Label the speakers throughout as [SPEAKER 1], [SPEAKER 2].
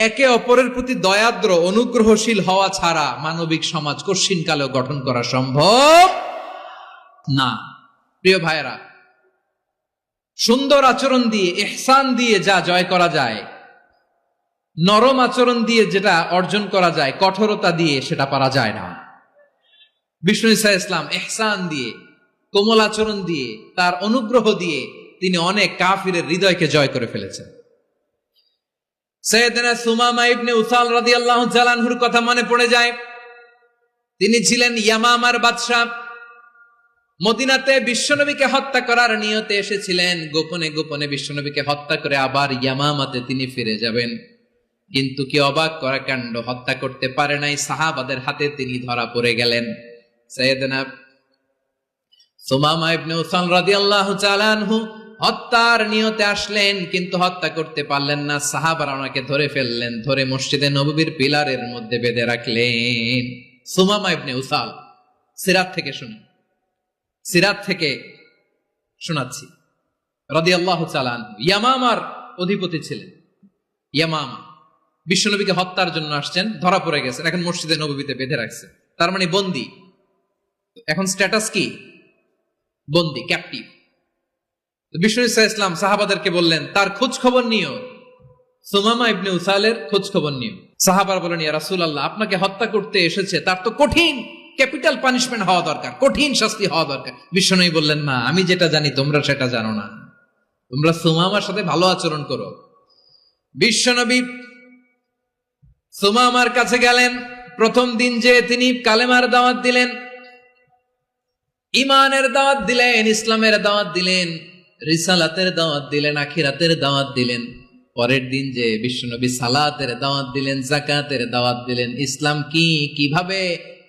[SPEAKER 1] একে অপরের প্রতি দয়াদ্র অনুগ্রহশীল হওয়া ছাড়া মানবিক সমাজ কশিনকালেও গঠন করা সম্ভব না। প্রিয় ভাইয়েরা, সুন্দর আচরণ দিয়ে, ইহসান দিয়ে যা জয় করা যায়, নরম আচরণ দিয়ে যেটা অর্জন করা যায়, কঠোরতা দিয়ে সেটা পারা যায় না। বিষ্ণু ঈসা ইসলাম ইহসান দিয়ে, কোমল আচরণ দিয়ে, তার অনুগ্রহ দিয়ে তিনি অনেক কাফিরের হৃদয়কে জয় করে ফেলেছেন। সাইয়েদনা সুমামা ইবনে উসাল রাদিয়াল্লাহু তাআলা আনহুর কথা মনে পড়ে যায়। তিনি ছিলেন ইয়ামামার বাদশা। মদিনাতে বিশ্বনবীকে হত্যা করার নিয়তে এসেছিলেন। গোপনে গোপনে বিশ্বনবীকে হত্যা করে আবার ইয়ামামাতে তিনি ফিরে যাবেন। কিন্তু কি অবাক করা কাণ্ড, হত্যা করতে পারে নাই, সাহাবাদের হাতে তিনি ধরা পড়ে গেলেন। সাইয়েদনা সুমামা ইবনে উসাল রাদিয়াল্লাহু তাআলা আনহু হত্যার নিয়তে আসলেন, কিন্তু হত্যা করতে পারলেন না। সাহাবারা ওনাকে ধরে ফেললেন, ধরে মসজিদে নববীর পিলারের মধ্যে বেঁধে রাখলেন। সুমামা ইবনে উসাল, সিরাত থেকে শুনি, সিরাত থেকে শোনাচ্ছি রাদিয়াল্লাহু তাআলা আনহু। ইয়ামামার অধিপতি ছিলেন। ইয়ামামা বিশ্বনবীকে হত্যার জন্য আসছেন, ধরা পড়ে গেছেন, এখন মসজিদে নববীতে বেঁধে রাখছে, তার মানে বন্দী। এখন স্ট্যাটাস কি? বন্দী, ক্যাপটিভ। বিষ্ণু ঈসা ইসলাম সাহাবাদেরকে বললেন, তার খোঁজ খবর নিও, সুমামা ইবনে উসালের খোঁজ খবর নিও। সাহাবারা বলেন, ইয়া রাসূলুল্লাহ, আপনাকে হত্যা করতে এসেছে, তার তো কঠিন ক্যাপিটাল পানিশমেন্ট হওয়া দরকার, কঠিন শাস্তি হওয়া দরকার। বিশ্বনবী বললেন, না, আমি যেটা জানি তোমরা সেটা জানো না, তোমরা সুমামার সাথে ভালো আচরণ করো। বিশ্বনবী সুমামার কাছে গেলেন। প্রথম দিন যে তিনি কালেমার দাওয়াত দিলেন, ঈমানের দাওয়াত দিলেন, ইসলামের দাওয়াত দিলেন, রিসালাতের দাওয়াত দিলেন, আখিরাতের দাওয়াত দিলেন। পরের দিন যে বিশ্বনবী সালাতের দাওয়াত দিলেন, যাকাতের দাওয়াত দিলেন, ইসলাম কি, কিভাবে,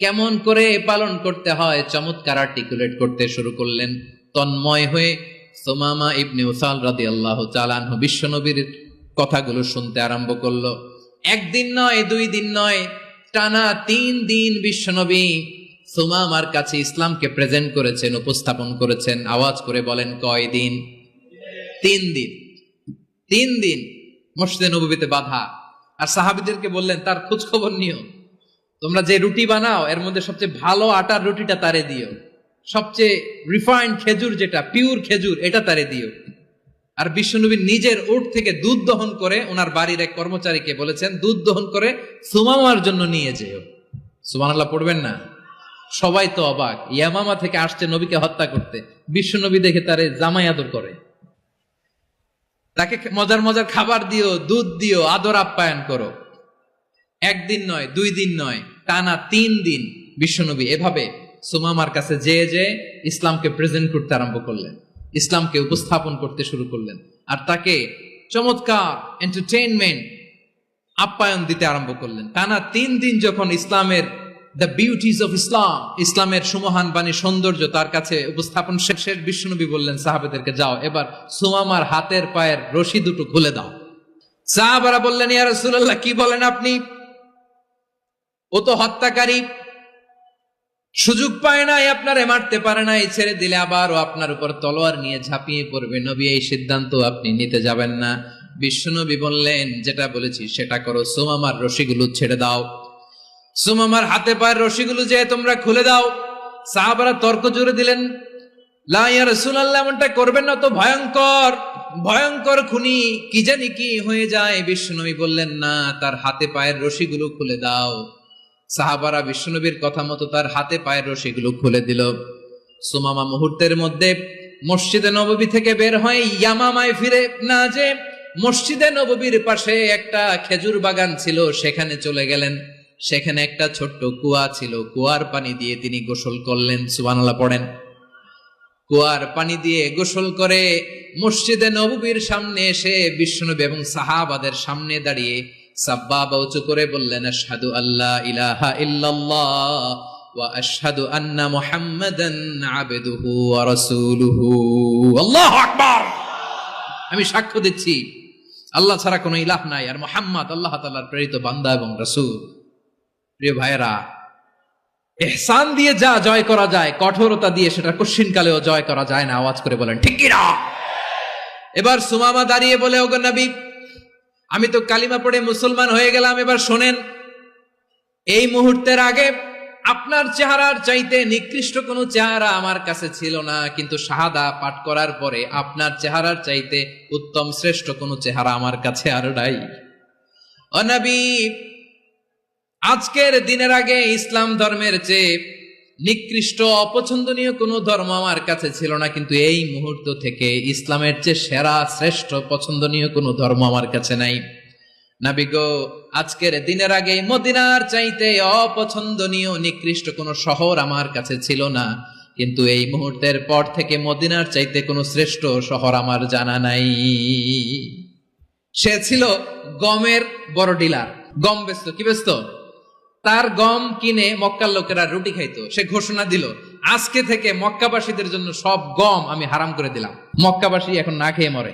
[SPEAKER 1] কেমন করে পালন করতে হয় চমৎকার আর্টিকুলেট করতে শুরু করলেন। তন্ময় হয়ে সুমামা ইবনে উসাল রাদিয়াল্লাহু তাআলা আনহু বিশ্বনবীর কথাগুলো শুনতে আরম্ভ করলো। একদিন নয়, 2 দিন নয়, টানা 3 দিন বিশ্বনবী সুমামার কাছে ইসলামকে প্রেজেন্ট করেছেন, উপস্থাপন করেছেন। আওয়াজ করে বলেন, কয় দিন? 3 দিন। 3 দিন মসজিদে নববীতে বাঁধা। আর সাহাবীদেরকে বললেন, তার খোঁজ খবর নিও, তোমরা যে রুটি বানাও এর মধ্যে সবচেয়ে ভালো আটার রুটিটা তারে দিও, সবচেয়ে রিফাইন্ড খেজুর, যেটা পিওর খেজুর, এটা তারে দিও। আর বিশ্বনবী নিজের উট থেকে দুধ দহন করে ওনার বাড়ির এক কর্মচারীকে বলেছেন, দুধ দহন করে সুমামার জন্য নিয়ে যেও। সুবহানাল্লাহ পড়বেন না? সবাই তো অবাক, ইয়ামামা থেকে আসছে নবীকে হত্যা করতে, বিশ্বনবী দেখে তারে জামাই আদর করে, তাকে মজার মজার খাবার দিও, দুধ দিও, আদর আপ্যায়ন করো। 1 দিন নয়, 2 দিন নয়, টানা 3 দিন বিশ্বনবী এভাবে সুমামার কাছে যে ইসলামকে প্রেজেন্ট করতে আরম্ভ করলেন, ইসলামকে উপস্থাপন করতে শুরু করলেন। আর তাকে চমৎকার এন্টারটেইনমেন্ট, আপ্যায়ন দিতে আরম্ভ করলেন। টানা 3 দিন যখন ইসলামের দ্য বিউটিজ অফ ইসলাম, ইসলামের সুমহান বাণী, সৌন্দর্য তার কাছে উপস্থাপন শেষ, বিশ্বনবী বললেন সাহাবাদেরকে, যাও এবার সুমামার হাতের পায়ের রশি দুটো খুলে দাও। সাহাবারা বললেন, ইয়া রাসূলুল্লাহ, কি বলেন আপনি? ও তো হত্যাকারী, সুযোগ পায় নাই, আপনারে মারতে পারে নাই, ছেড়ে দিলে আবার ও আপনার উপর তলোয়ার নিয়ে ঝাঁপিয়ে পড়বে। নবী, এই সিদ্ধান্ত আপনি নিতে যাবেন না। বিশ্বনবী বললেন, যেটা বলেছি সেটা করো, সুমামার রশিগুলো ছেড়ে দাও, সুমামার হাতে পায়ের রশিগুলো যে তোমরা খুলে দাও। সাহাবারা তর্ক জুড়ে দিলেন, লা ইয়া রাসূলুল্লাহ, এমনটা করবেন না, তো ভয়ঙ্কর ভয়ঙ্কর খুনি, কি জানি কি হয়ে যায়। বিশ্বনবী বললেন, না, তার হাতে পায়ের রশিগুলো খুলে দাও। সাহাবারা বিশ্বনবীর কথা মতো তার হাতে পায়ের রশিগুলো খুলে দিল। সুমামা মুহূর্তের মধ্যে মসজিদে নববী থেকে বের হয়ে ইয়ামামায় ফিরে না যে মসজিদে নববীর পাশে একটা খেজুর বাগান ছিল, সেখানে চলে গেলেন। সেখানে একটা ছোট্ট কুয়া ছিল, কুয়ার পানি দিয়ে তিনি গোসল করলেন। সুবহানাল্লাহ পড়েন। কুয়ার পানি দিয়ে গোসল করে মসজিদে নববীর সামনে এসে বিশ্বনবী এবং সাহাবাদের সামনে দাঁড়িয়ে সাব্বাবা উঁচু করে বললেন, আশহাদু আল্লা ইলাহা ইল্লাল্লাহ ওয়া আশহাদু আন্না মুহাম্মাদান আবদুহু ওয়া রাসূলুহু। আল্লাহু আকবার। আমি সাক্ষ্য দিচ্ছি আল্লাহ ছাড়া কোনো ইলাহ নাই, আর মুহাম্মদ আল্লাহ তাআলার প্রেরিত বান্দা এবং রাসূল। প্রিয় ভাইয়েরা, ইহসান দিয়ে যা জয় করা যায়, কঠোরতা দিয়ে সেটা কশিনকালেও জয় করা যায় না। আওয়াজ করে বলেন ঠিক কি না? এবার সুমামা দাঁড়িয়ে বলে, ওগো নবী, আমি তো কালিমা পড়ে মুসলমান হয়ে গেলাম, এবার শোনেন, এই মুহূর্তের আগে আপনার চেহারার চাইতে নিকৃষ্ট কোনো চেহারা আমার কাছে ছিল না, কিন্তু শাহাদা পাঠ করার পরে আপনার চেহারার চাইতে উত্তম শ্রেষ্ঠ কোনো চেহারা আমার কাছে আর নাই। ও নবী, আজকের দিনের আগে ইসলাম ধর্মের চেয়ে নিকৃষ্ট অপছন্দনীয় কোনো ধর্ম আমার কাছে ছিল না, কিন্তু এই মুহূর্ত থেকে ইসলামের চেয়ে সেরা শ্রেষ্ঠ পছন্দনীয় কোনো ধর্ম আমার কাছে নাই। নবী গো, আজকের দিনের আগে মদিনার চাইতে অপছন্দনীয় নিকৃষ্ট কোনো শহর আমার কাছে ছিল না, কিন্তু এই মুহূর্তের পর থেকে মদিনার চাইতে কোনো শ্রেষ্ঠ শহর আমার জানা নাই। সে ছিল গমের বড় ডিলার, গম বেচত। কি বেচত? তার গম কিনে মক্কার লোকেরা রুটি খাইতো। সে ঘোষণা দিল, আজকে থেকে মক্কাবাসীদের জন্য সব গম আমি হারাম করে দিলাম, মক্কাবাসী এখন না খেয়ে মরে।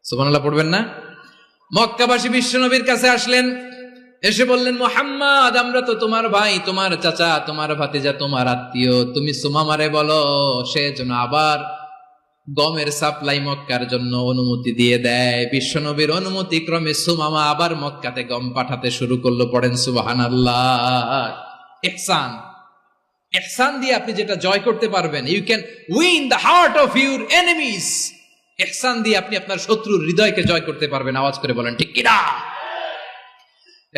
[SPEAKER 1] সুবহানাল্লাহ পড়বেন না? মক্কাবাসী বিশ্বনবীর কাছে আসলেন, এসে বললেন, মুহাম্মদ, আমরা তো তোমার ভাই, তোমার চাচা, তোমার ভাতিজা, তোমার আত্মীয়, তুমি সুমামারে বলো সে যেন আবার গমের সাপ্লাই মক্কার জন্য অনুমতি দিয়ে দেয়। বিশ্বনবীর অনুমতি ক্রমে সুমামা আবার মক্কাতে গম পাঠাতে শুরু করলো। পড়েন সুবহানাল্লাহ। ইহসান, ইহসান দিয়ে আপনি যেটা জয় করতে পারবেন, you can win the heart of your enemies. ইহসান দিয়ে আপনি আপনার শত্রুর হৃদয়কে জয় করতে পারবেন। আওয়াজ করে বলেন ঠিক কিনা?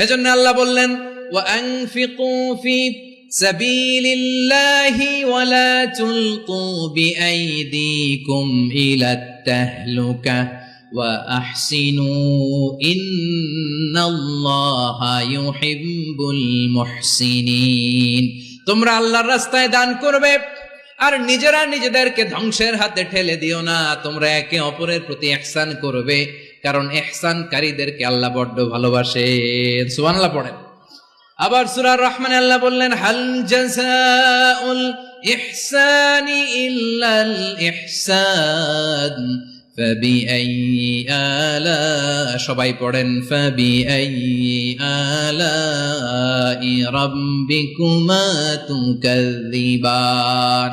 [SPEAKER 1] এজন্য আল্লাহ বললেন, ওয়া আনফিকু ফি সাবিলিল্লাহি ওয়া লা তুলকু বিআইদিকুম ইলাত তাহলুকা ওয়া আহসিনু ইন্নাল্লাহা ইউহিব্বুল মুহসিনিন। তোমরা আল্লাহর রাস্তায় দান করবে আর নিজেরা নিজেদেরকে ধ্বংসের হাতে ঠেলে দিও না। তোমরা একে অপরের প্রতি ইহসান করবে, কারণ ইহসানকারীদেরকে আল্লাহ বড্ড ভালোবাসেন। সুবহানাল্লাহ পড়েন। আবার সূরা রহমানে আল্লাহ বললেন, হাল জাযাউল ইহসানি ইল্লাল ইহসান ফাবিআইয়ি আলা, সবাই পড়েন, ফাবিআইয়ি আলাই রাব্বিকুমা তুকাযযিবান।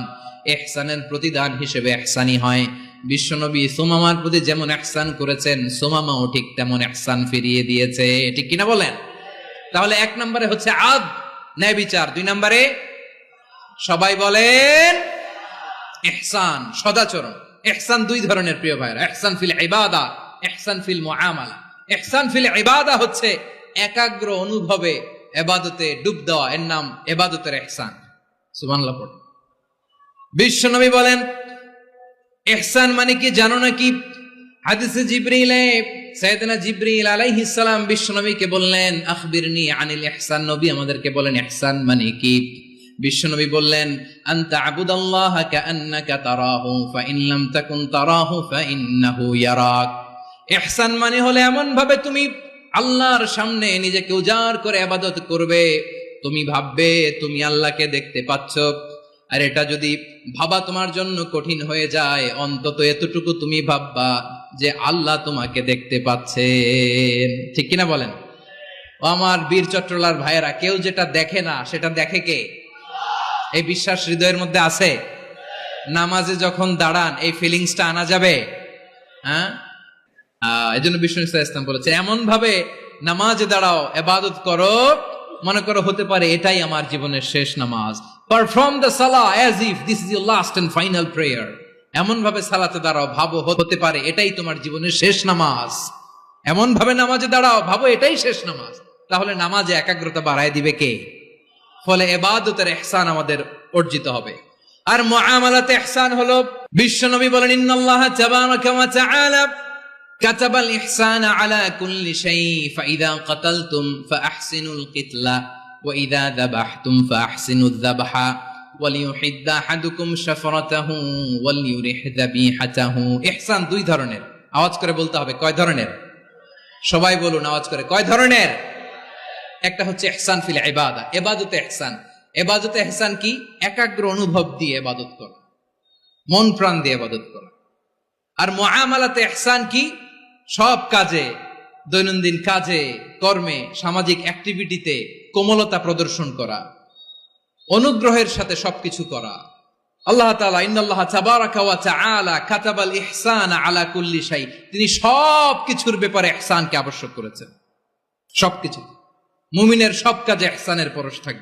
[SPEAKER 1] ইহসানের প্রতিদান হিসেবে ইহসানি হয়। বিশ্বনবী সুমামার প্রতি যেমন ইহসান করেছেন, সুমামাও ঠিক তেমন ইহসান ফিরিয়ে দিয়েছে। ঠিক কিনা বলেন? তাহলে এক নম্বরে হচ্ছে আদ, ন্যায় বিচার। দুই নম্বরে সবাই বলেন ইহসান, সদাচরণ। ইহসান দুই ধরনের প্রিয় ভাইরা, ইহসান ফিল ইবাদা, ইহসান ফিল মুআমালা। ইহসান ফিল ইবাদা হচ্ছে একাগ্র অনুভবে ইবাদতে ডুব দেওয়া, এর নাম ইবাদতের ইহসান। সুবহানাল্লাহ পড়ুন। বিশ্বনবী বলেন ইহসান মানে কি জানো নাকি? হাদিসে জিবরিলে সাইয়েদনা জিবরিল আলাইহিস সালাম বিশ্বনবীকে বললেন, আখবিরনি আনিল ইহসান। নবী আমাদেরকে বলেন ইহসান মানে কি? বিশ্বনবী বললেন, আনতা আবুদাল্লাহা কাআন্নাকা তারাহু ফাইন লাম তাকুন তারাহু ফাইন্নাহু ইয়ারাক। ইহসান মানে হলো এমন ভাবে তুমি আল্লাহর সামনে নিজেকে উজাড় করে ইবাদত করবে, তুমি ভাববে তুমি আল্লাহকে দেখতে পাচ্ছ। আর এটা যদি ভাবা তোমার জন্য কঠিন হয়ে যায়, অন্তত এতটুকু তুমি ভাববা যে আল্লাহ তোমাকে দেখতে পাচ্ছেন। ঠিক কিনা বলেন? ও আমার বীর চট্টলার ভাইয়েরা, কেউ যেটা দেখে না সেটা দেখে কে? এই বিশ্বাস হৃদয়ের মধ্যে আছে? নামাজে যখন দাঁড়ান এই ফিলিংসটা আনা যাবে? হ্যাঁ, এই জন্য বিষ্ণু ইসলাম বলেছে এমন ভাবে নামাজে দাঁড়াও, ইবাদত করো, মনে করো হতে পারে এটাই আমার জীবনের শেষ নামাজ। Perform the salah as if this is your last and final prayer. এমন ভাবে সালাতে দাঁড়াও, ভাবো হতে পারে এটাই তোমার জীবনের শেষ নামাজ। এমন ভাবে নামাজে দাঁড়াও, ভাবো এটাই শেষ নামাজ। তাহলে নামাজে একাগ্রতা বাড়ায় দিবে কে? ফলে ইবাদতের ইহসান আমাদের অর্জিত হবে। আর মুআমালাতে ইহসান হলো, বিশ্বনবী বলেন, ইন্নাল্লাহা তাবারাকা ওয়া তাআলা কাতাবাল ইহসানা আলা কুল্লি শাই ফাইযা কাতালতুম ফাআহসিনুল কিতলা ওয়া ইযা যাবাহতুম ফাআহসিনুয যাবহা ওয়ালিউহিদ্দা আহাদুকুম শাফরাতাহু ওয়ালিউরিহ যাবিহাতাহু। ইহসান দুই ধরনের। আওয়াজ করে বলতে হবে কয় ধরনের? সবাই বলুন আওয়াজ করে, কয় ধরনের? একটা হচ্ছে ইহসান ফিল ইবাদা, ইবাদতে ইহসান। ইবাদতে ইহসান কি? একাগ্র অনুভব দিয়ে ইবাদত করা, মন প্রাণ দিয়ে ইবাদত করা। আর মুআমালাতে ইহসান কি? সব কাজে, দৈনন্দিন কাজে, কর্মে, সামাজিক অ্যাক্টিভিটিতে কোমলতা প্রদর্শন করা, অনুগ্রহের সাথে সবকিছু করা, আল্লাহ তাআলা ইন্নাল্লাহ তাবারাকা ওয়া তাআলা কাতাবাল ইহসানা আলা কুল্লি শাই, তিনি সব কিছুর ব্যাপারে ইহসানকে আবশ্যক করেছেন। সবকিছু মুমিনের সব কাজে ইহসানের পরশ থাকবে।